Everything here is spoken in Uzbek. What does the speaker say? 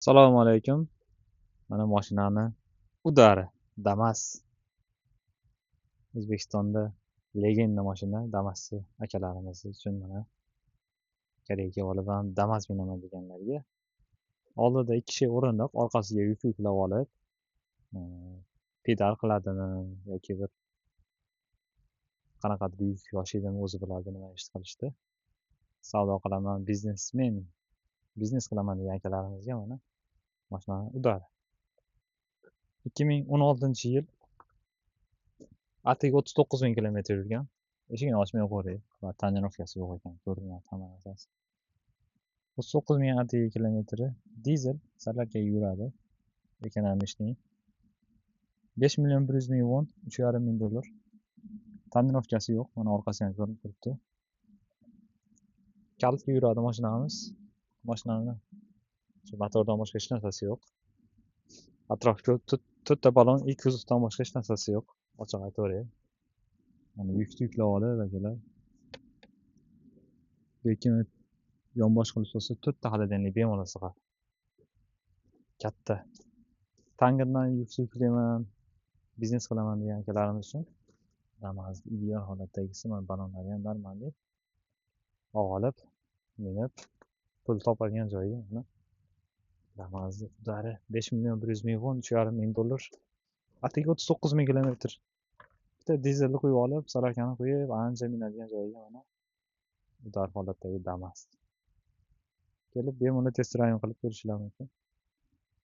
Assalomu alaykum. Mana mashinani udari Damas. O'zbekistonda legenda mashina Damas'ni akalarimiz uchun mana Koreyaga olib ham Damas minaman deganlarga oldida ikki kishi o'rindiq, orqasiga yuk yuklab olib, pedal qiladimi yoki bir qanaqadir yuk yoshidimi o'zi biladi nima ish qilishdi. Savdo qilaman, biznes qilaman degan akalarimizga mana mashinani udari. 2016-yil atigi 39 000 kilometr yurgan. Eshigini ochmay qo'ying. Va tonirovkasi yo'q ekan. Ko'rinyapti hamma narsasi. 39 000 atigi kilometri dizel salakka yuradi. Ekonomishniy. 5 100 000 won, 3,5 ming dollar. Tonirovkasi yo'q. Mana orqasi ham ko'rinib turibdi. Kalitga yuradi mashinamiz. Mashinani motordan boshqa hech narsasi yo'q. Atrofga to'rtta balon, ikki kuzovdan boshqa hech narsasi yo'q. Ochiq aytaveray. Mana yukni yuklab olib akalar. Lekin yonbosh qilib bo'lsa 4 ta xolodilnik bemalol sig'adi. Katta. Tangerdan yuk yuklayman, biznes qilaman degan akalarimiz uchun Damas ideal holatdagisi. Mana balonlari ham normalniy. Olib, minib, pul topadigan joyi mana Damas udari 5 100 000 won, 3,5 ming dollar. Atigi 39 000 kilometr. Bitta dizelni qo'yib olib, salakani qo'yib, ancha minadigan joyiga mana udar holatdagi Damas. Kelib bemalol test drive qilib ko'rishingiz mumkin.